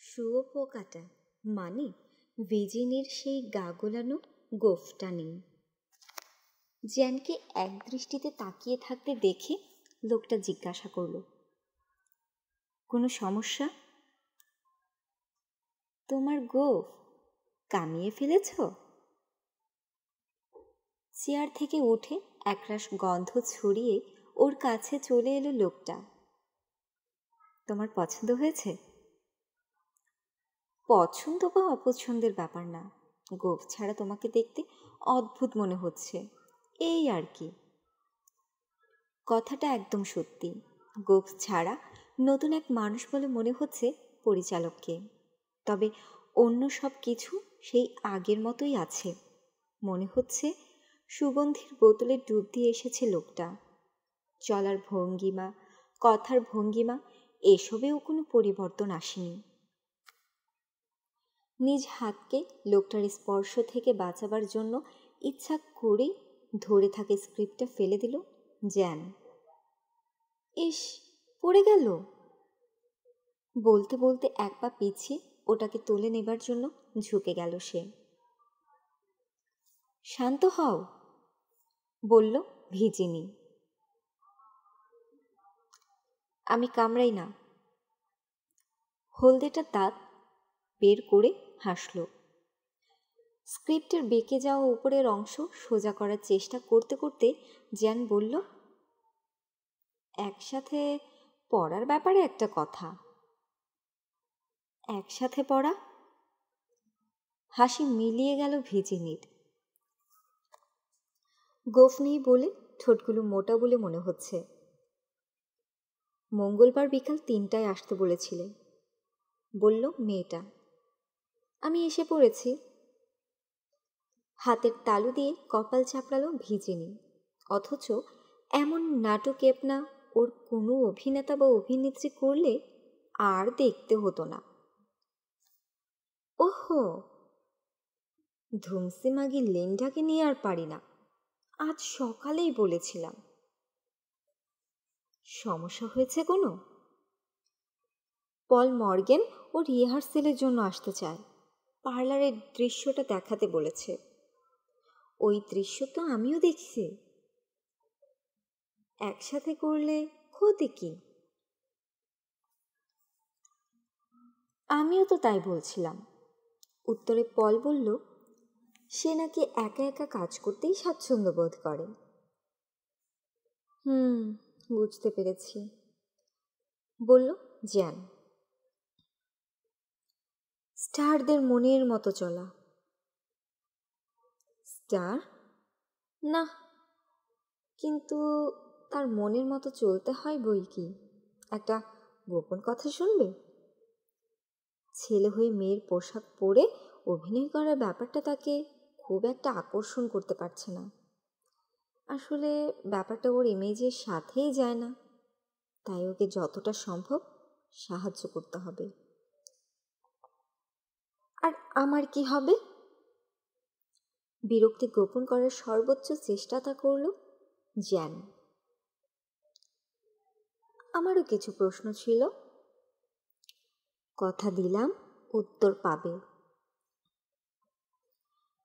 শুয়োপোকাটা মানে ভিজিনির সেই গা গোলানো গোঁফটা নেই। জ্যানকে এক দৃষ্টিতে তাকিয়ে থাকতে দেখে লোকটা জিজ্ঞাসা করল, কোনো সমস্যা? তোমার গোঁফ কামিয়ে ফেলেছ? চেয়ার থেকে উঠে একরাশ গন্ধ ছড়িয়ে ওর কাছে চলে এলো লোকটা। তোমার পছন্দ হয়েছে? পছন্দ বা অপছন্দের ব্যাপার না, গোঁফ ছাড়া তোমাকে দেখতে অদ্ভুত মনে হচ্ছে, এই আর কি। কথাটা একদম সত্যি। গোঁফ ছাড়া নতুন এক মানুষ বলে মনে হচ্ছে পরিচালককে, তবে অন্য সব কিছু সেই আগের মতোই আছে। মনে হচ্ছে সুগন্ধির বোতলে ডুব দিয়ে এসেছে লোকটা। চলার ভঙ্গিমা, কথার ভঙ্গিমা, এসবেও কোনো পরিবর্তন আসেনি। নিজ হাতকে লোকটার স্পর্শ থেকে বাঁচাবার জন্য ইচ্ছা করেই ধরে থাকে স্ক্রিপ্টটা ফেলে দিল জ্যান। ইস, পড়ে গেল। বলতে বলতে এক পা পিছিয়ে ওটাকে তুলে নেবার জন্য ঝুঁকে গেল সে। শান্ত হও, বলল ভিজিনি। আমি কামড়াই না। হলদেটা দাঁত বের করে হাসল। স্ক্রিপ্টের বেঁকে যাওয়া উপরের অংশ সোজা করার চেষ্টা করতে করতে জ্যান বলল, একসাথে পড়ার ব্যাপারে একটা কথা। একসাথে পড়া? হাসি মিলিয়ে গেল ভিজিনির। গোঁফ নেই বলে ঠোঁটগুলো মোটা বলে মনে হচ্ছে। মঙ্গলবার বিকাল 3টায় আসতে বলেছিলে, বলল মেয়েটা। আমি এসে পড়েছি। হাতের তালু দিয়ে কপাল চাপড়ালো ভিজিনি, অথচ এমন নাটকেপনা ওর কোনো অভিনেতা বা অভিনেত্রী করলে আর দেখতে হতো না। ওহো, ধুমসি মাগি লেন্ডাকে নিয়ে আর পারি না, আজ সকালেই বলেছিলাম। সমস্যা হয়েছে কোনো? পল মর্গেন ও রিহার্সেলের জন্য আসতে চায়, পার্লারের দৃশ্যটা দেখাতে বলেছে। ওই দৃশ্য তো আমিও দেখছি। একসাথে করলে ক্ষতি কি? আমিও তো তাই বলছিলাম। উত্তরে পল বলল, সে নাকি একা একা কাজ করতেই স্বাচ্ছন্দ্য বোধ করে। বুঝতে পেরেছি, বলল জ্যান। স্টারদের মনের মতো চলা। স্টার না, কিন্তু তার মনের মতো চলতে হয় বই কি। একটা গোপন কথা শুনবে? ছেলে হয়ে মেয়ের পোশাক পরে অভিনয় করার ব্যাপারটা তাকে খুব একটা আকর্ষণ করতে পারছে না। আসলে ব্যাপারটা ওর ইমেজের সাথেই যায় না, তাই ওকে যতটা সম্ভব সাহায্য করতে হবে। আর আমার কি হবে? বিরক্তি গোপন করার সর্বোচ্চ চেষ্টা তা করল জ্যান। আমারও কিছু প্রশ্ন ছিল। কথা দিলাম উত্তর পাবে।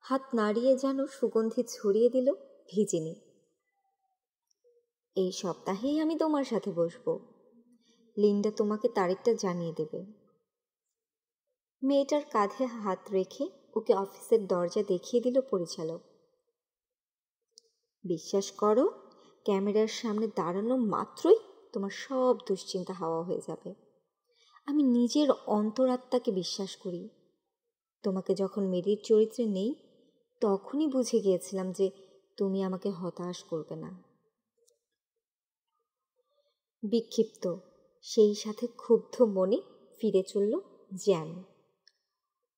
হাত নাড়িয়ে যেন সুগন্ধি ছড়িয়ে দিল ভিজিনি। এই সপ্তাহেই আমি তোমার সাথে বসবো। লিন্ডা তোমাকে তারিখটা জানিয়ে দেবে। মেয়েটার কাঁধে হাত রেখে ওকে অফিসের দরজা দেখিয়ে দিল পরিচালক। বিশ্বাস করো, ক্যামেরার সামনে দাঁড়ানো মাত্রই তোমার সব দুশ্চিন্তা হাওয়া হয়ে যাবে। আমি নিজের অন্তরাত্মাকে বিশ্বাস করি। তোমাকে যখন মেরির চরিত্রে নেই, তখনই বুঝে গিয়েছিলাম যে তুমি আমাকে হতাশ করবে না। বিক্ষিপ্ত, সেই সাথে ক্ষুব্ধ মনে ফিরে চলল জ্যান।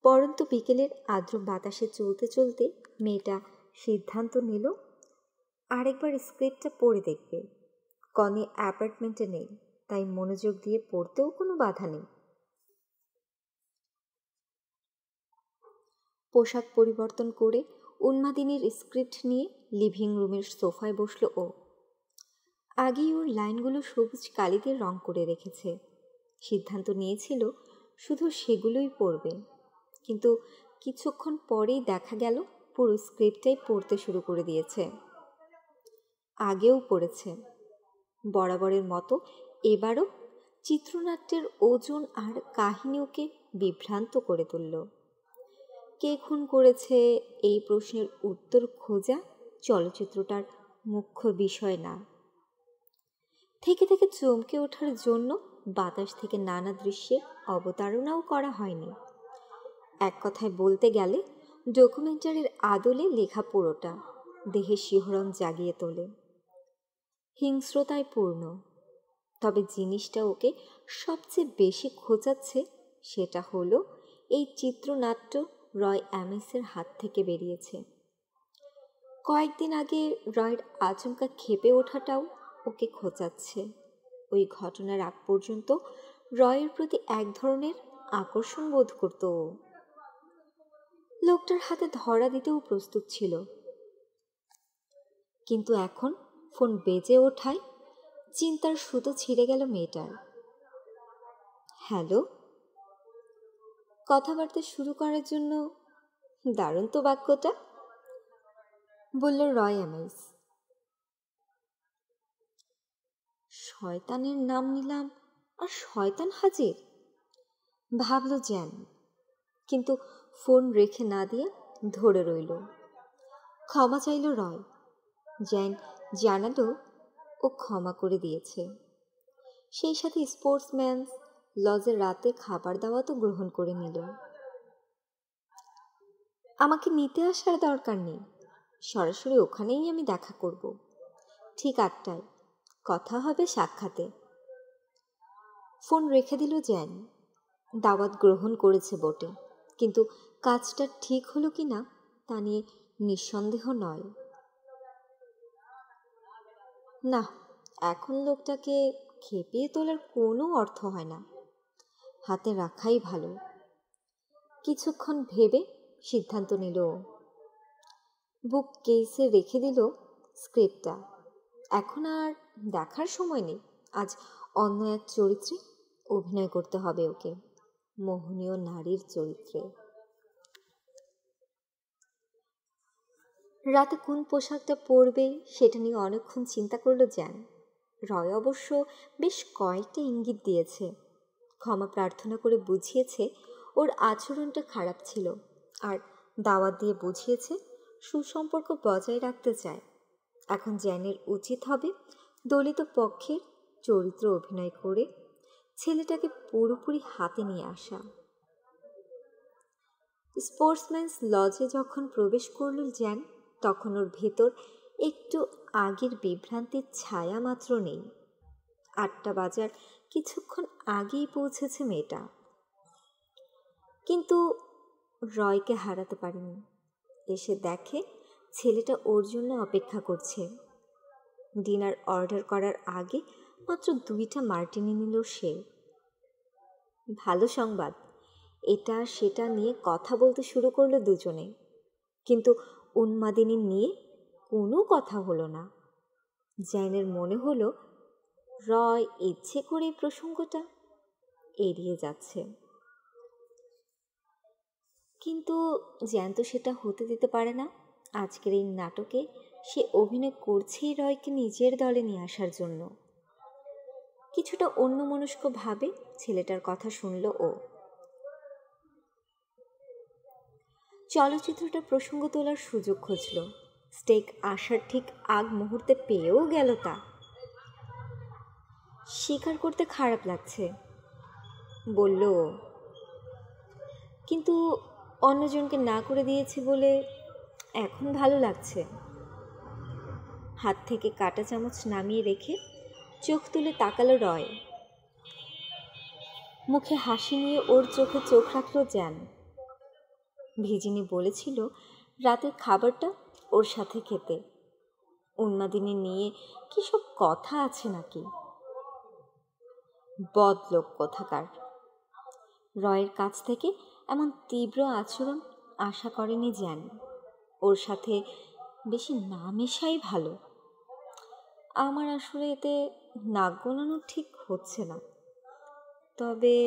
পরন্ত বিকেলের আর্দ্র বাতাসে চলতে চলতে মেয়েটা সিদ্ধান্ত নিল আরেকবার স্ক্রিপ্টটা পড়ে দেখবে। কনি অ্যাপার্টমেন্টে নেই, তাই মনোযোগ দিয়ে পড়তেও কোনো বাধা নেই। পোশাক পরিবর্তন করে উন্মাদিনীর স্ক্রিপ্ট নিয়ে লিভিং রুমের সোফায় বসল ও। আগেই ওর লাইনগুলো সবুজ কালিতে রং করে রেখেছে। সিদ্ধান্ত নিয়েছিল শুধু সেগুলোই পড়বে। কিন্তু কিছুক্ষণ পরেই দেখা গেল পুরো স্ক্রিপ্টটাই পড়তে শুরু করে দিয়েছে। আগেও পড়েছে, বরাবরের মতো এবারও চিত্রনাট্যের ওজন আর কাহিনী ওকে বিভ্রান্ত করে তুলল। কে খুন করেছে এই প্রশ্নের উত্তর খোঁজা চলচ্চিত্রটার মুখ্য বিষয় না। থেকে থেকে চমকে ওঠার জন্য বাতাস থেকে নানা দৃশ্যের অবতারণাও করা হয়নি। এক কথায় বলতে গেলে ডকুমেন্টারির আদলে লেখা পুরোটা দেহে শিহরণ জাগিয়ে তোলে, হিংস্রতায় পূর্ণ। তবে জিনিসটা ওকে সবচেয়ে বেশি খোঁচাচ্ছে সেটা হলো এই চিত্রনাট্য রয় অ্যামিসের হাত থেকে বেরিয়েছে। কয়েকদিন আগে রয়ের আচমকা ক্ষেপে ওঠাটাও ওকে খোঁচাচ্ছে। ওই ঘটনার আগ পর্যন্ত রয়ের প্রতি এক ধরনের আকর্ষণ বোধ করত ও। লোকটার হাতে ধরা দিতেও প্রস্তুত ছিল, কিন্তু এখন ফোন বেজে ওঠায় চিন্তার সুতো ছিঁড়ে গেল মেয়েটার। হ্যালো। কথাবার্তা শুরু করার জন্য দারুণ তো বাক্যটা, বলল রয় অ্যামিস। শয়তানের নাম নিলাম আর শয়তান হাজির, ভাবল জ্যান, কিন্তু ফোন রেখে না দিয়ে ধরে রইল। ক্ষমা চাইল রয়। জ্যান জানালো ও ক্ষমা করে দিয়েছে। সেই সাথে স্পোর্টসম্যানস লজের রাতে খাবার দাওয়াতও গ্রহণ করে নিল। আমাকে নিতে আসার দরকার নেই, সরাসরি ওখানেই আমি দেখা করব, ঠিক 8টায় কথা হবে সাক্ষাতে। ফোন রেখে দিল জ্যান। দাওয়াত গ্রহণ করেছে বটে, কিন্তু কাজটা ঠিক হলো কি না তা নিয়ে নিঃসন্দেহ নয়। না, এখন লোকটাকে খেপিয়ে তোলার কোনো অর্থ হয় না, হাতে রাখাই ভালো। কিছুক্ষণ ভেবে সিদ্ধান্ত নিল। বুক কেসে রেখে দিল স্ক্রিপ্টটা। এখন আর দেখার সময় নেই, আজ অন্য এক চরিত্রে অভিনয় করতে হবে ওকে, মোহনীয় নারীর চরিত্রে। রাতে কোন পোশাকটা পরবে সেটা নিয়ে অনেকক্ষণ চিন্তা করলো জ্যান। রয় অবশ্য বেশ কয়েকটা ইঙ্গিত দিয়েছে, ক্ষমা প্রার্থনা করে বুঝিয়েছে ওর আচরণটা খারাপ ছিল, আর দাওয়াত দিয়ে বুঝিয়েছে সুসম্পর্ক বজায় রাখতে চায়। এখন জ্যানের উচিত হবে দলিত পক্ষের চরিত্র অভিনয় করে ছেলেটাকে পুরোপুরি হাতে নিয়ে আসা। স্পোর্টসম্যানস লজে যখন প্রবেশ করল জ্যান, তখন ওর ভেতর একটু আগের বিভ্রান্তির ছায়া মাত্র নেই। 8টা বাজার কিছুক্ষণ আগেই পৌঁছেছে মেয়েটা, কিন্তু রয়কে হারাতে পারেনি। এসে দেখে ছেলেটা ওর জন্য অপেক্ষা করছে। ডিনার অর্ডার করার আগে মাত্র 2টা মার্টিনি নিল সে। ভালো সংবাদ, এটা সেটা নিয়ে কথা বলতে শুরু করলো দুজনে, কিন্তু উন্মাদিনী নিয়ে কোনো কথা হলো না। জ্যানের মনে হলো রয় ইচ্ছে করে প্রসঙ্গটা এড়িয়ে যাচ্ছে, কিন্তু জ্যান তো সেটা হতে দিতে পারে না। আজকের এই নাটকে সে অভিনয় করছেই রয়কে নিজের দলে নিয়ে আসার জন্য। কিছুটা অন্যমনস্কভাবে ছেলেটার কথা শুনল ও। চলচ্চিত্রটা প্রসঙ্গ তোলার সুযোগ খুঁজল। স্টেক আসার ঠিক আগ মুহূর্তে পেয়েও গেল তা। স্বীকার করতে খারাপ লাগছে, বলল, কিন্তু অন্যজনকে না করে দিয়েছি বলে এখন ভালো লাগছে। হাত থেকে কাঁটা চামচ নামিয়ে রেখে চোখ তুলে তাকালো রয়। মুখে হাসি নিয়ে ওর চোখে চোখ রাখল জ্যান। ভিজিনি বলেছিল রাতের খাবারটা ওর সাথে খেতে। উন্মাদিনী নিয়ে কি সব কথা আছে নাকি? বদলোক কোথাকার। রয়ের কাছ থেকে এমন তীব্র আচরণ আশা করেনি জ্যান। ওর সাথে বেশি না মেশাই ভালো। আমার আসলে এতে নাক গলানো ঠিক হচ্ছে না, তবে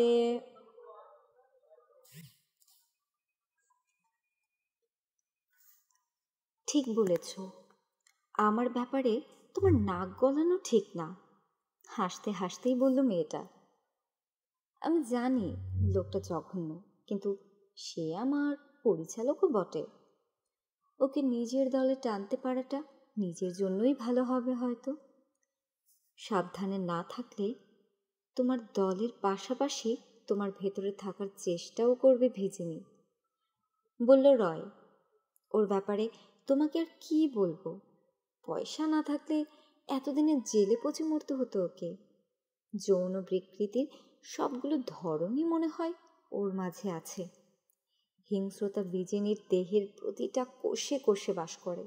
ঠিক বলেছ, আমার ব্যাপারে তোমার নাক গলানো ঠিক না। হাসতে হাসতেই বলল মেয়েটা। আমি জানি লোকটা জঘন্য, কিন্তু সে আমার পরিচালকও বটে। ওকে নিজের দলে টানতে পারাটা নিজের জন্যই ভালো হবে হয়তো। সাবধানে না থাকলে তোমার দলের পাশাপাশি তোমার ভেতরে থাকার চেষ্টাও করবে ভেজিনি, বলল রয়। ওর ব্যাপারে তোমাকে আর কি বলবো? পয়সা না থাকলে এতদিনে জেলে পচে মরতে হতো ওকে। যৌন বিকৃতির সবগুলো ধরনই মনে হয় ওর মাঝে আছে। হিংস্রতা বিজেনির দেহের প্রতিটা কোষে কোষে বাস করে।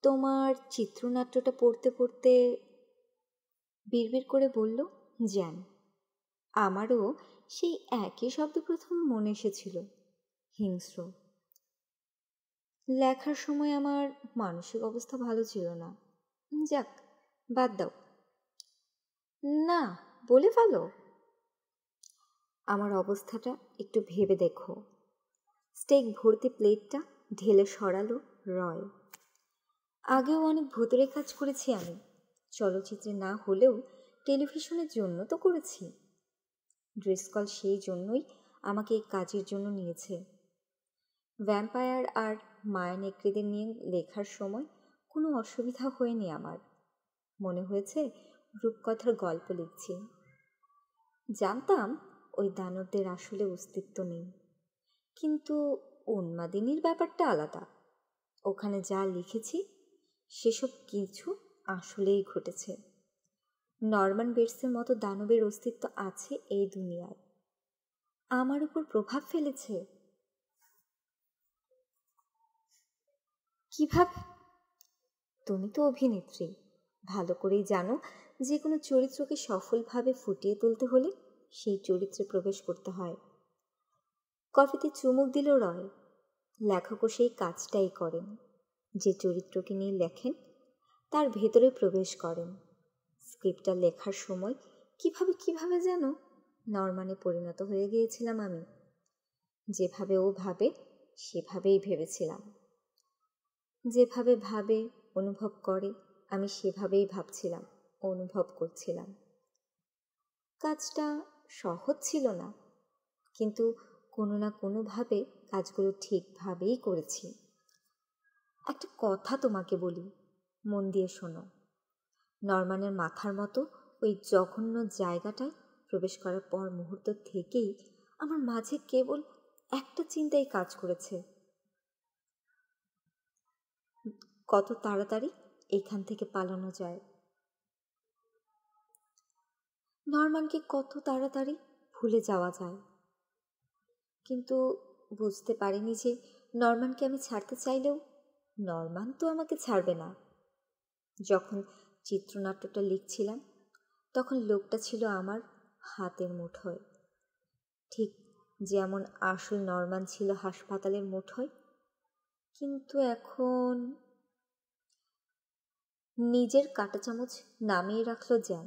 তোমার চিত্রনাট্যটা পড়তে পড়তে বিড়বিড় করে বলল, জ্যান। আমারও সেই একই শব্দ প্রথম মনে এসেছিল, হিংস্র। লেখার সময় আমার মানসিক অবস্থা ভালো ছিল না। যাক, বাদ দাও না, বলে ফেলো। আমার অবস্থাটা একটু ভেবে দেখো। স্টেক ভর্তি প্লেটটা ঢেলে সরালো রয়। আগেও অনেক ভূতুরে কাজ করেছি আমি, চলচ্চিত্রে না হলেও টেলিভিশনের জন্য তো করেছি। ড্রিসকল সেই জন্যই আমাকে এই কাজের জন্য নিয়েছে। ভ্যাম্পায়ার আর মায়া নেকড়েদের নিয়ে লেখার সময় কোনো অসুবিধা হয়নি আমার। মনে হয়েছে রূপকথার গল্প লিখছি। জানতাম ওই দানবদের আসলে অস্তিত্ব নেই, কিন্তু উন্মাদিনীর ব্যাপারটা আলাদা। ওখানে যা লিখেছি সেসব কিছু আসলেই ঘটেছে। নরমান বেটসের মতো দানবের অস্তিত্ব আছে এই দুনিয়ায়, আমার উপর প্রভাব ফেলেছে। কিভাবে? তুমি তো অভিনেত্রী, ভালো করেই জানো যে কোনো চরিত্রকে সফলভাবে ফুটিয়ে তুলতে হলে সেই চরিত্রে প্রবেশ করতে হয়। কফিতে চুমুক দিল রয়। লেখকও সেই কাজটাই করেন। যে চরিত্রকে নিয়ে লেখেন তার ভেতরে প্রবেশ করেন। স্ক্রিপ্টটা লেখার সময় কিভাবে যেন নরমানে পরিণত হয়ে গিয়েছিলাম আমি। যেভাবে ও ভাবে সেভাবেই ভেবেছিলাম, যেভাবে ভাবে অনুভব করে আমি সেভাবেই ভাবছিলাম, অনুভব করছিলাম। কাজটা সহজ ছিল না, কিন্তু কোনো না কোনোভাবে কাজগুলো ঠিকভাবেই করেছি। একটা কথা তোমাকে বলি, মন দিয়ে শোনো। নরমানের মাথার মতো ওই জঘন্য জায়গাটায় প্রবেশ করার পর মুহূর্ত থেকেই আমার মাঝে কেবল একটা চিন্তাই কাজ করেছে, কত তাড়াতাড়ি এখান থেকে পালানো যায়। নরমানকে কত তাড়াতাড়ি ভুলে যাওয়া যায়। কিন্তু বুঝতে পারিনি যে নরমানকে আমি ছাড়তে চাইলেও নরমান তো আমাকে ছাড়বে না। যখন চিত্রনাট্যটা লিখছিলাম তখন লোকটা ছিল আমার হাতের মুঠোয়, ঠিক যেমন আসল নরমান ছিল হাসপাতালের মুঠোয়। কিন্তু এখন নিজের কাঁটা চামচ নামিয়ে রাখলো জ্যান।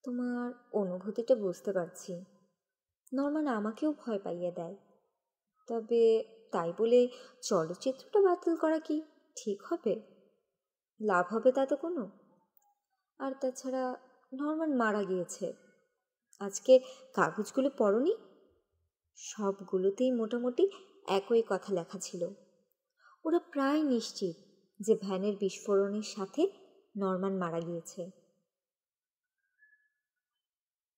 তোমার অনুভূতিটা বুঝতে পারছি। নরমান আমাকেও ভয় পাইয়ে দেয়, তবে তাই বলে চলচ্চিত্রটা বাতিল করা কি ঠিক হবে? লাভ হবে তাতে কোনো? আর তাছাড়া নরমান মারা গিয়েছে। আজকের কাগজগুলো পড়নি? সবগুলোতেই মোটামুটি একই কথা লেখা ছিল। ওরা প্রায় নিশ্চিত যে ভ্যানের বিস্ফোরণের সাথে নরমান মারা গিয়েছে।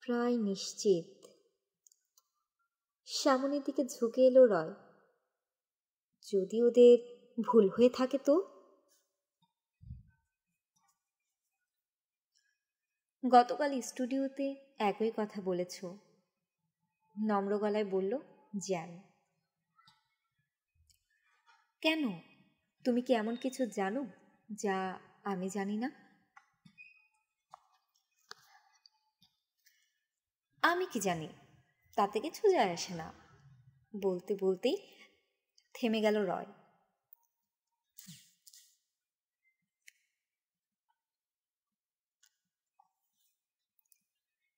প্রায় নিশ্চিত। সামনের দিকে ঝুঁকে এলো রয়। যদি ওদের ভুল হয়ে থাকে তো? গতকাল স্টুডিওতে একই কথা বলেছ, নম্র গলায় বলল জ্যান। কেন? তুমি কি এমন কিছু জানো যা আমি জানি না? আমি কি জানি, তাতে কিছু যায় আসে না। বলতে বলতেই থেমে গেল রয়।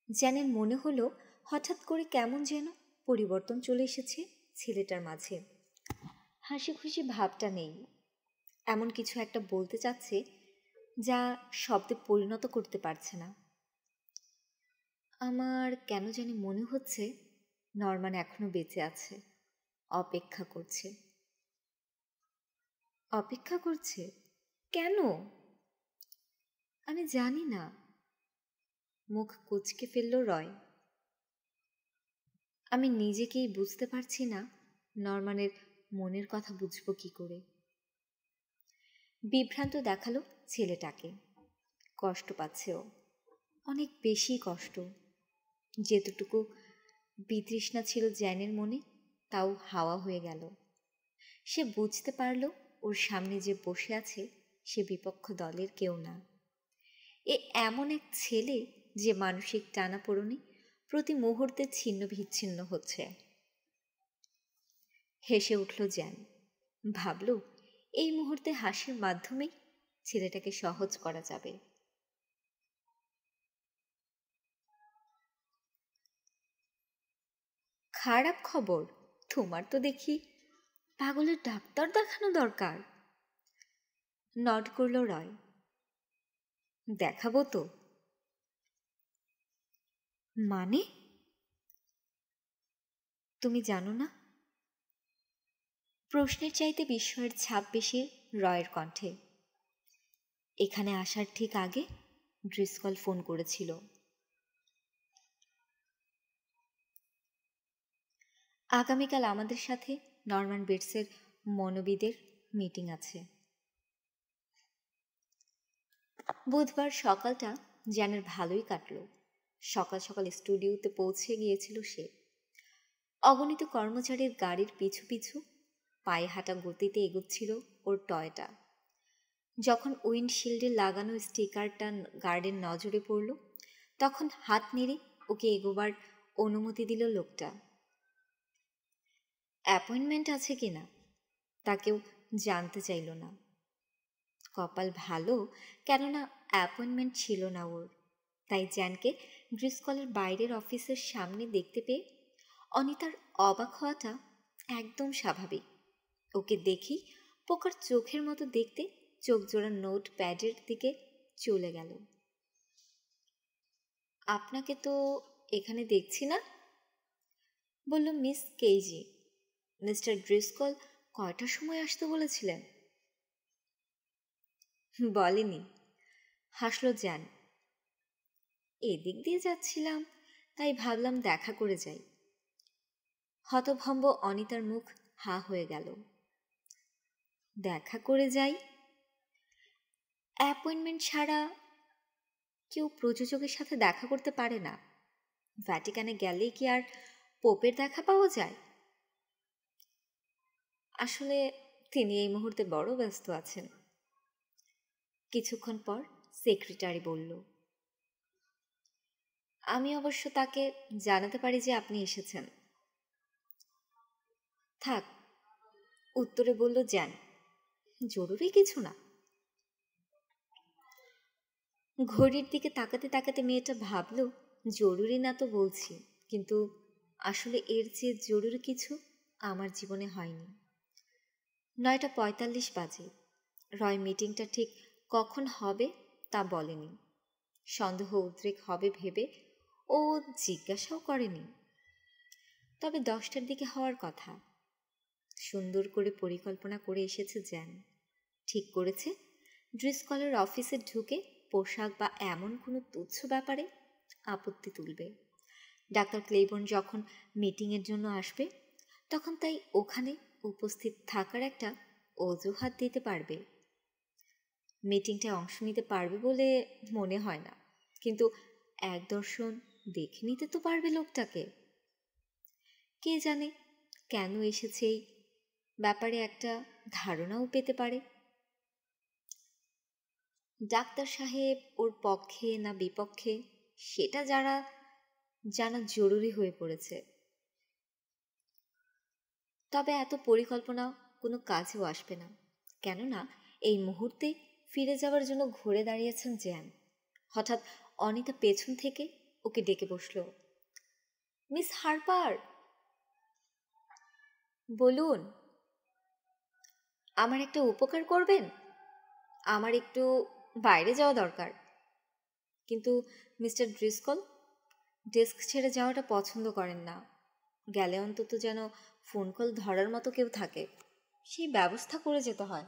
জ্যানের মনে হলো হঠাৎ করে কেমন যেন পরিবর্তন চলে এসেছে ছেলেটার মাঝে। হাসি খুশি ভাবটা নেই। এমন কিছু একটা বলতে চাচ্ছে যা শব্দে পরিণত করতে পারছে না। আমার কেন জানি মনে হচ্ছে নরমান এখনো বেঁচে আছে, অপেক্ষা করছে। অপেক্ষা করছে কেন? আমি জানি না। মুখ কুঁচকে ফেলল রয়। আমি নিজেকেই বুঝতে পারছি না নরমানের মনের কথা বুঝবো কি করে। বিভ্রান্ত দেখালো ছেলেটাকে। কষ্ট পাচ্ছে ও, অনেক বেশি কষ্ট। যেতটুকু বিতৃষ্ণা ছিল জ্যানের মনে তাও হাওয়া হয়ে গেল। সে বুঝতে পারল ওর সামনে যে বসে আছে সে বিপক্ষ দলের কেউ না। এ এমন এক ছেলে যে মানসিক টানাপোড়েনে প্রতি মুহূর্তে ছিন্ন বিচ্ছিন্ন হচ্ছে। হেসে উঠল জ্যান। ভাবল এই মুহূর্তে হাসির মাধ্যমেই ছেলেটাকে সহজ করা যাবে। খারাপ খবর? তোমার তো দেখি পাগলের ডাক্তার দেখানো দরকার। নড করল রয়। দেখাবো তো। মানে? তুমি জানো না? প্রশ্নের চাইতে বিস্ময়ের ছাপ বেশি রয়ের কণ্ঠে। এখানে আসার ঠিক আগে ড্রিসকল ফোন করেছিল। আগামীকাল আমাদের সাথে নরমান বেটসের মনোবিদের মিটিং আছে। বুধবার সকালটা জ্যানের ভালোই কাটল। সকাল সকাল স্টুডিওতে পৌঁছে গিয়েছিল সে। অগণিত কর্মচারীর গাড়ির পিছু পিছু পায়ে হাঁটা গতিতে এগোচ্ছিল ওর টয়টা। যখন উইন্ডশিল্ডে লাগানো স্টিকারটা গার্ডের নজরে পড়ল তখন হাত নেড়ে ওকে এগোবার অনুমতি দিল লোকটা। অ্যাপয়েন্টমেন্ট আছে কিনা তাকেও জানতে চাইল না। কপাল ভালো, কেননা অ্যাপয়েন্টমেন্ট ছিল না ওর। তাই জ্যানকে ড্রিসকলের বাইরের অফিসের সামনে দেখতে পেয়ে অনিতার অবাক হওয়াটা একদম স্বাভাবিক। ওকে দেখি পোকার চোখের মতো দেখতে চোখ জোড়া নোট প্যাডের দিকে চলে গেল। আপনাকে তো এখানে দেখছি না, বলল মিস কেজি। মিস্টার ড্রিসকল কয়টার সময় আসতে বলেছিলেন? বলেনি, হাসলো জ্যান। এদিক দিয়ে যাচ্ছিলাম তাই ভাবলাম দেখা করে যাই। হতভম্ব অনিতার মুখ হা হয়ে গেল। দেখা করে যাই? অ্যাপয়েন্টমেন্ট ছাড়া কেউ প্রযোজকের সাথে দেখা করতে পারে না। ভ্যাটিকানে গেলেই কি আর পোপের দেখা পাওয়া যায়? আসলে তিনি এই মুহূর্তে বড় ব্যস্ত আছেন। কিছুক্ষণ পর সেক্রেটারি বলল, আমি অবশ্য তাকে জানাতে পারি যে আপনি এসেছেন। থাক, উত্তরে বলল জ্যান, জরুরি কিছু না। ঘড়ির দিকে তাকাতে তাকাতে মেয়েটা ভাবল, জরুরি না তো বলছি, কিন্তু আসলে এর চেয়ে জরুরি কিছু আমার জীবনে হয়নি। 9:45 বাজে। রয় মিটিংটা ঠিক কখন হবে তা বলেনি। সন্দেহ উদ্রেক হবে ভেবে ও জিজ্ঞাসাও করেনি। তবে 10টার দিকে হওয়ার কথা। সুন্দর করে পরিকল্পনা করে এসেছে জ্যান। ঠিক করেছে ড্রিসকলের অফিসে ঢুকে পোশাক বা এমন কোনো তুচ্ছ ব্যাপারে আপত্তি তুলবে। ডাক্তার ক্লেইবোর্ন যখন মিটিংয়ের জন্য আসবে তখন তাই ওখানে উপস্থিত থাকার একটা অজুহাত দিতে পারবে। মিটিংটায় অংশ নিতে পারবে বলে মনে হয় না, কিন্তু এক দর্শন দেখে নিতে তো পারবে লোকটাকে। কে জানে কেন এসেছে, এই ব্যাপারে একটা ধারণাও পেতে পারে। ডাক্তার সাহেব ওর পক্ষে না বিপক্ষে সেটা জানা জরুরি হয়ে পড়েছে। তবে এত পরিকল্পনা কোনো কাজেও আসবে না, কেননা এই মুহূর্তে ফিরে যাওয়ার জন্য ঘুরে দাঁড়িয়েছেন জ্যান। হঠাৎ অনিতা পেছন থেকে ওকে ডেকে বসল, মিস হারপার। বলুন। আমার একটা উপকার করবেন? আমার একটু বাইরে যাওয়া দরকার। কিন্তু মিস্টার ড্রিসকল ডেস্ক ছেড়ে যাওয়াটা পছন্দ করেন না। গেলে অন্তত যেন ফোন কল ধরার মতো কেউ থাকে, সেই ব্যবস্থা করে যেতে হয়।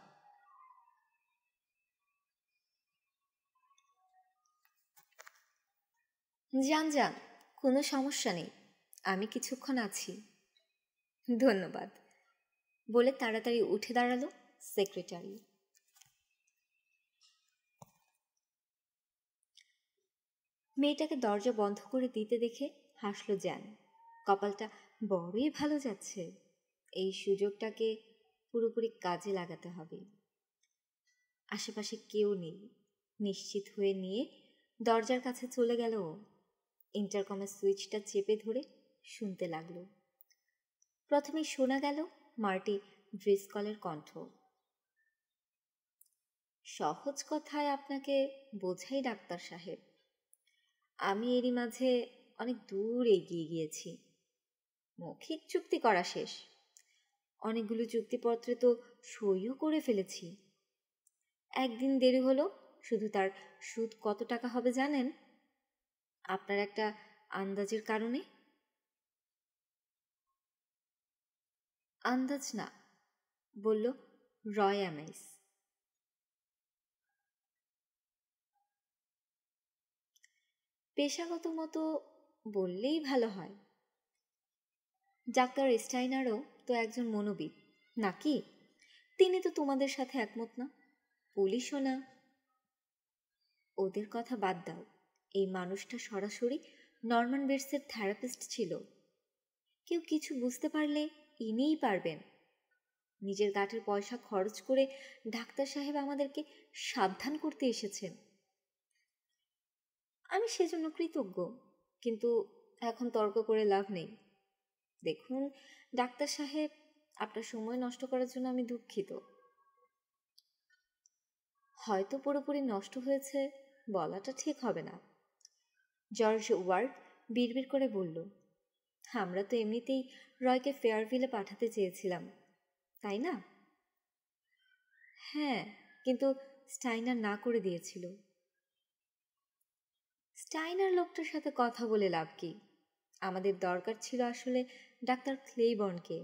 যান যান, কোনো সমস্যা নেই, আমি কিছুক্ষণ আছি। ধন্যবাদ বলে তাড়াতাড়ি উঠে দাঁড়ালো সেক্রেটারি। মেয়েটাকে দরজা বন্ধ করে দিতে দেখে হাসলো জ্যান। কপালটা বড়ই ভালো যাচ্ছে, এই সুযোগটাকে পুরোপুরি কাজে লাগাতে হবে। আশেপাশে কেউ নেই নিশ্চিত হয়ে নিয়ে দরজার কাছে চলে গেল। ইন্টারকমের সুইচটা চেপে ধরে শুনতে লাগলো। প্রথমে শোনা গেল মার্টি ড্রিসকলের কণ্ঠ। সহজ কথায় আপনাকে বোঝাই ডাক্তার সাহেব, আমি এরই মাঝে অনেক দূর এগিয়ে গিয়েছি। মৌখিক চুক্তি করা শেষ, অনেকগুলো চুক্তিপত্রে তো সইও করে ফেলেছি। একদিন দেরি হলো, শুধু তার সুদ কত টাকা হবে জানেন? আপনার একটা আন্দাজের কারণে। আন্দাজ না, বলল রয় অ্যামাইস। পেশাগত মতো বললেই ভালো হয়। ডাক্তার স্টাইনারও তো একজন মনোবিদ নাকি? তিনি তো তোমাদের সাথে একমত না, পুলিশও না। ওদের কথা বাদ দাও, এই মানুষটা সরাসরি নরমান বেটসের থেরাপিস্ট ছিল। কেউ কিছু বুঝতে পারলে ইনিই পারবেন। নিজের গাঁটের পয়সা খরচ করে ডাক্তার সাহেব আমাদেরকে সাবধান করতে এসেছেন। আমি সেজন্য কৃতজ্ঞ, কিন্তু এখন তর্ক করে লাভ নেই। দেখুন ডাক্তার সাহেব, আপনার সময় নষ্ট করার জন্য আমি দুঃখিত। হয়তো পুরোপুরি নষ্ট হয়েছে বলাটা ঠিক হবে না। জর্জ ওয়ার্ড বিড়বিড় করে বলল, আমরা তো এমনিতেই রয়কে ফেয়ারভিলে পাঠাতে চেয়েছিলাম, তাই না? হ্যাঁ, কিন্তু স্টাইনার না করে দিয়েছিল। স্টাইনার লোকটার সাথে কথা বলে লাভ কি? আমাদের দরকার ছিল আসলে ডাক্তার ক্লেইবর্নকে,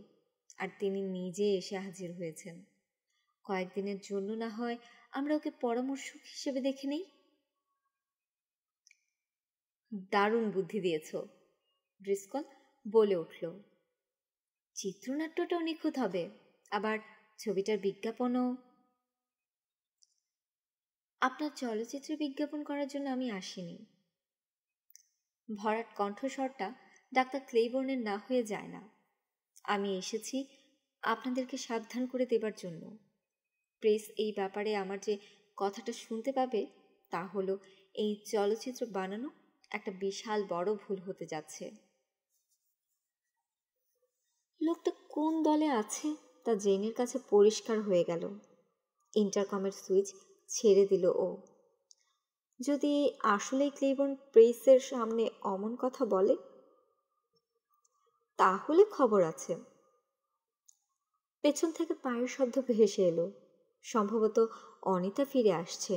আর তিনি নিজে এসে হাজির হয়েছেন। কয়েকদিনের জন্য না হয় আমরা ওকে পরামর্শক হিসেবে দেখে নেই। দারুণ বুদ্ধি দিয়েছ, ড্রিসকল বলে উঠল। চিত্রনাট্যটাও নিখুঁত হবে, আবার ছবিটার বিজ্ঞাপনও। আপনার চলচ্চিত্রে বিজ্ঞাপন করার জন্য আমি আসিনি। ভরাট কণ্ঠস্বরটা ডাক্তার ক্লেইবর্নের না হয়ে যায় না। আমি এসেছি আপনাদেরকে সাবধান করে দেবার জন্য। প্রেস এই ব্যাপারে আমার যে কথাটা শুনতে পাবে তা হলো এই চলচ্চিত্র বানানো একটা বিশাল বড় ভুল হতে যাচ্ছে। লোকটা কোন দলে আছে তা জেনের কাছে পরিষ্কার হয়ে গেল। ইন্টারকমের সুইচ ছেড়ে দিল ও। যদি আসলেই ক্লেইবর্ন প্রেসের সামনে অমন কথা বলে তাহলে খবর আছে। পেছন থেকে পায়ের শব্দ ভেসে এলো, সম্ভবত অনিতা ফিরে আসছে।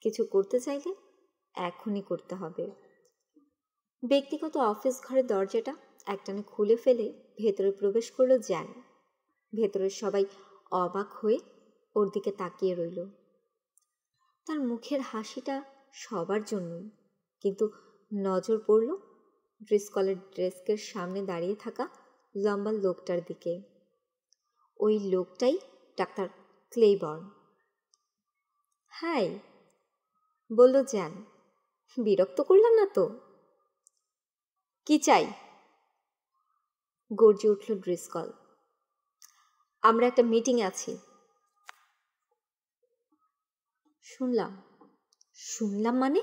কিছু করতে চাইলে এখনই করতে হবে। ব্যক্তিগত অফিস ঘরের দরজাটা একটানে খুলে ফেলে ভেতরে প্রবেশ করলো জ্যান। ভেতরের সবাই অবাক হয়ে ওর দিকে তাকিয়ে রইল। তার মুখের হাসিটা সবার জন্যই, কিন্তু নজর পড়ল ড্রিসকলের ডেস্কের সামনে দাঁড়িয়ে থাকা লম্বা লোকটার দিকে। ওই লোকটাই ডাক্তার ক্লেইবর্ন। হাই, বলল জ্যান। বিরক্ত করলাম না তো? কি চাই? গর্জে উঠল ড্রিসকল। আমরা একটা মিটিংয়ে আছি। শুনলাম মানে?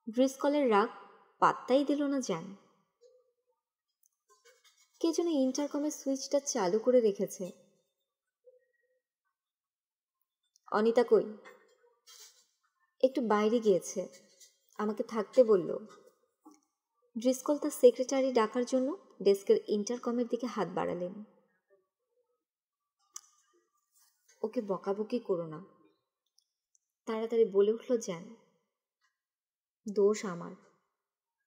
ড্রিসকলের রাগ পাত্তাই দিল না জ্যান। কে যেন ইন্টারকমের সুইচটা চালু করে রেখেছে। অনিতা কই? একটু বাইরে গিয়েছে, আমাকে থাকতে বলল। ড্রিসকল তার সেক্রেটারি ডাকার জন্য ডেস্কের ইন্টারকমের দিকে হাত বাড়ালেন। ওকে বকাবকি করো না, তাড়াতাড়ি বলে উঠল জ্যান। দোষ আমার,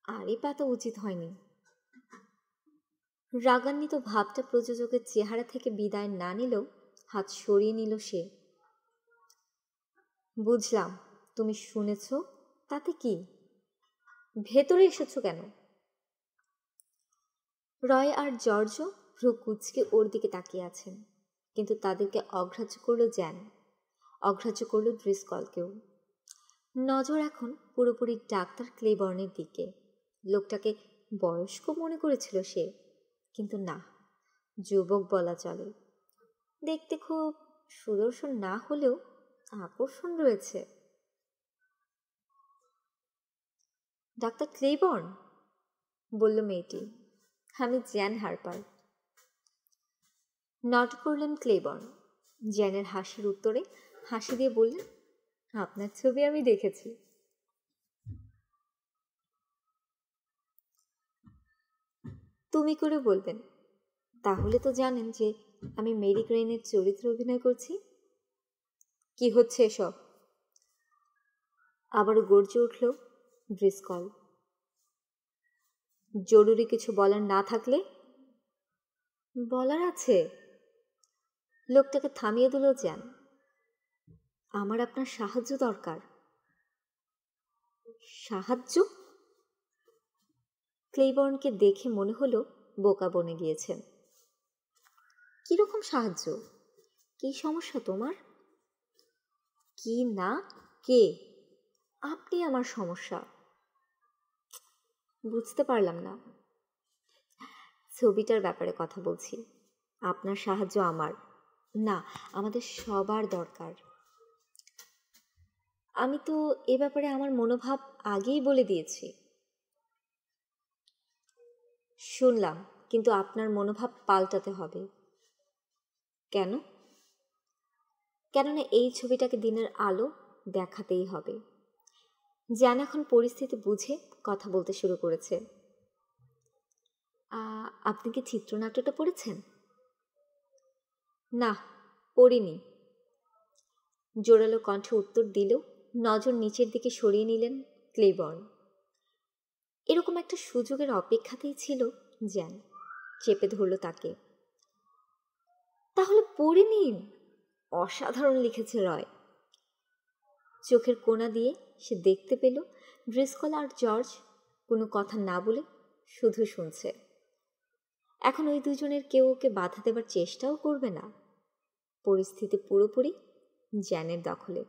আরই পাতা উচিত হয়নি। রাগান্বিত ভাবটা প্রযোজকের চেহারা থেকে বিদায় না নিলেও হাত সরিয়ে নিল সে। বুঝলাম তুমি শুনেছ, তাতে কি, ভেতরে এসেছো কেন? রয় আর জর্জ ভ্রু কুঁচকে ওর দিকে তাকিয়ে আছেন, কিন্তু তাদেরকে অগ্রাহ্য করল জ্যান, অগ্রাহ্য করল ড্রিসকলকেও। নজর এখন পুরোপুরি ডাক্তার ক্লেবর্নের দিকে। লোকটাকে বয়স্ক মনে করেছিল সে, কিন্তু না, যুবক বলা চলে। দেখতে খুব সুদর্শন না হলেও আকর্ষণ রয়েছে। ডাক্তার ক্লেবর্ন, বলল মেয়েটি, আমি জ্যান হারপার। নট করলেন ক্লেবর্ন। জ্যানের হাসির উত্তরে হাসি দিয়ে বললেন, আপনার ছবি আমি দেখেছি। তুমি করে বলবেন, তাহলে তো জানেন যে আমি মেরি ক্রেনের চরিত্রে অভিনয় করছি। কি হচ্ছে এসব? আবারও গর্জে উঠল ড্রিসকল। জরুরি কিছু বলার না থাকলে? বলার আছে। লোকটাকে থামিয়ে দিল জ্যান। আমার আপনার সাহায্য দরকার। সাহায্য? ক্লেবর্নকে দেখে মনে হলো বোকা বনে গিয়েছেন। কিরকম সাহায্য? কি সমস্যা তোমার? কি না কে? আপনি আমার সমস্যা। বুঝতে পারলাম না। ছবিটার ব্যাপারে কথা বলছি। আপনার সাহায্য আমার না, আমাদের সবার দরকার। আমি তো এ ব্যাপারে আমার মনোভাব আগেই বলে দিয়েছি। শুনলাম, কিন্তু আপনার মনোভাব পাল্টাতে হবে। কেন? কেননা এই ছবিটাকে দিনের আলো দেখাতেই হবে। জ্যান এখন পরিস্থিতি বুঝে কথা বলতে শুরু করেছে। আপনি কি চিত্রনাট্যটা পড়েছেন? না, পড়িনি। জোরালো কণ্ঠে উত্তর দিল। নজর নিচের দিকে সরিয়ে নিলেন ক্লেবর্ন। এরকম একটা সুযোগের অপেক্ষাতেই ছিল জ্যান। চেপে ধরল তাকে। তাহলে পড়ে নিন। অসাধারণ লিখেছে রয়। চোখের কোণা দিয়ে সে দেখতে পেল ড্রিসকল আর জর্জ কোনো কথা না বলে শুধু শুনছে। এখন ওই দুজনের কেউ ওকে বাধা দেবার চেষ্টাও করবে না। পরিস্থিতি পুরোপুরি জ্যানের দখলে।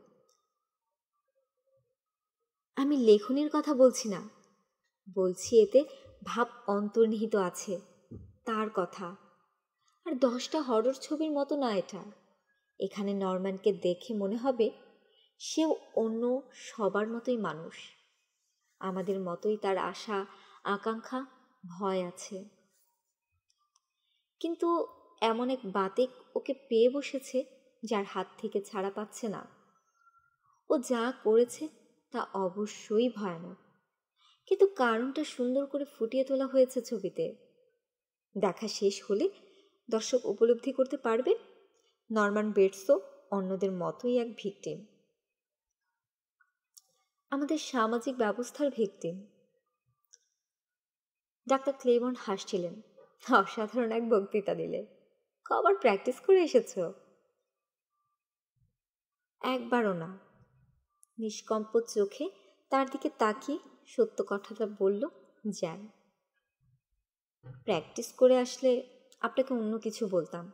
আমি লেখনীর কথা বলছি না, বলছি এতে ভাব অন্তর্নিহিত আছে, তার কথা। আর 10টা হরর ছবির মতো না এটা। এখানে নরম্যানকে দেখে মনে হবে সেও অন্য সবার মতোই মানুষ। আমাদের মতোই তার আশা, আকাঙ্ক্ষা, ভয় আছে। কিন্তু এমন এক বাতিক ওকে পেয়ে বসেছে যার হাত থেকে ছাড়া পাচ্ছে না। ও যা করেছে তা অবশ্যই ভয়ানক, কিন্তু কারণটা সুন্দর করে ফুটিয়ে তোলা হয়েছে ছবিতে। দেখা শেষ হলে দর্শক উপলব্ধি করতে পারবে নরম্যান বেটসও অন্যদের মতোই এক ভিকটিম, আমাদের সামাজিক ব্যবস্থার ভিকটিম। ডাক্তার ক্লেবর্ন হাসছিলেন। অসাধারণ এক বক্তৃতা দিলে। কবার প্র্যাকটিস করে এসেছ? একবারও না। নিষ্কম্প চোখে তার দিকে তাকিয়ে সত্য কথাটা বলল জ্যান। প্র্যাকটিস করে আসলে আপনাকে অন্য কিছু বলতাম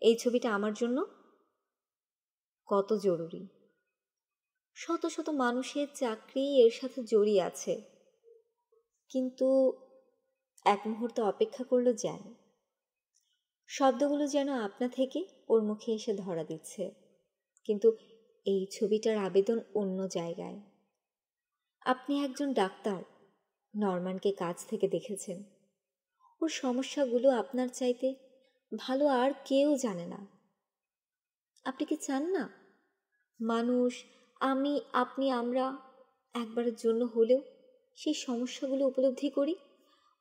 এই ছবিটা আমার জন্য কত জরুরি। শত শত মানুষের চাকরি এর সাথে জড়িয়ে আছে। কিন্তু এক মুহূর্ত অপেক্ষা করল জ্যান। শব্দগুলো যেন আপনা থেকে ওর মুখে এসে ধরা দিচ্ছে, কিন্তু এই ছবিটার আবেদন অন্য জায়গায়। আপনি একজন ডাক্তার, নরম্যানকে কাছ থেকে দেখেছেন। ওর সমস্যাগুলো আপনার চাইতে ভালো আর কেউ জানে না। আপনি কি চান না মানুষ, আমি, আপনি, আমরা একবারের জন্য হলেও সেই সমস্যাগুলো উপলব্ধি করি,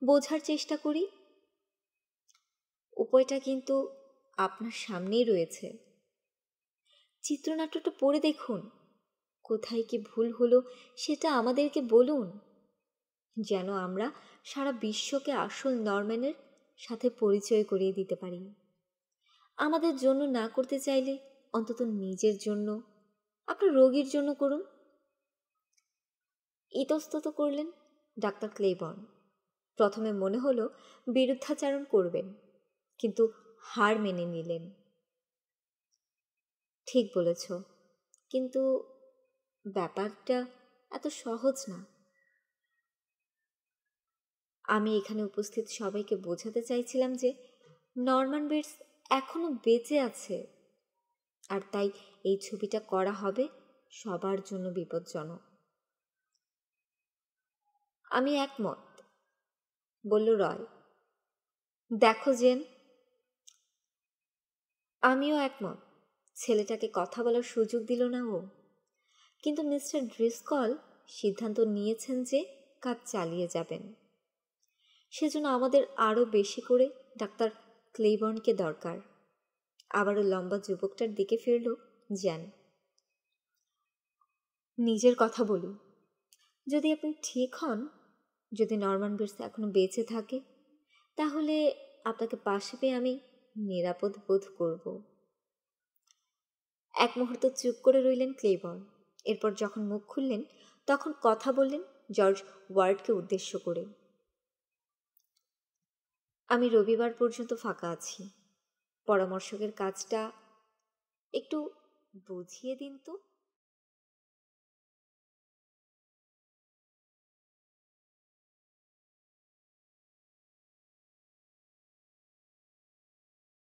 বোঝার চেষ্টা করি। উপায়টা কিন্তু আপনার সামনেই রয়েছে। চিত্রনাট্যটা পড়ে দেখুন, কোথায় কি ভুল হলো সেটা আমাদেরকে বলুন, যেন আমরা সারা বিশ্বকে আসল নরম্যানের সাথে পরিচয় করিয়ে দিতে পারি। আমাদের জন্য না করতে চাইলে অন্তত নিজের জন্য, আপনার রোগীর জন্য করুন। ইতস্তত করলেন ডাক্তার ক্লেইবর্ন। প্রথমে মনে হলো বিরুদ্ধাচারণ করবেন, কিন্তু হার মেনে নিলেন। ঠিক বলেছ, কিন্তু ব্যাপারটা এত সহজ না। আমি এখানে উপস্থিত সবাইকে বোঝাতে চাইছিলাম যে নরম্যান বেটস এখনো বেঁচে আছে, আর তাই এই ছবিটা করা হবে সবার জন্য বিপজ্জনক। আমি একমত, বলল রয়। দেখো জেন, আমিও একমত। ছেলেটাকে কথা বলার সুযোগ দিল না ও। কিন্তু মিস্টার ড্রিসকল সিদ্ধান্ত নিয়েছেন যে কাজ চালিয়ে যাবেন। সেজন্য আমাদের আরও বেশি করে ডাক্তার ক্লেইবর্নকে দরকার। আবারও লম্বা যুবকটার দিকে ফিরল জ্যান। নিজের কথা বলুন। যদি আপনি ঠিক হন, যদি নরম্যান বেটস এখনো বেঁচে থাকে, তাহলে আপনাকে পাশে পেয়ে আমি নিরাপদ বোধ করব। এক মুহূর্ত চুপ করে রইলেন ক্লেইবর্ন। এরপর যখন মুখ খুললেন তখন কথা বললেন জর্জ ওয়ার্ডকে উদ্দেশ্য করে। আমি রবিবার পর্যন্ত ফাঁকা আছি। পরামর্শকের কাজটা একটু বুঝিয়ে দিন তো।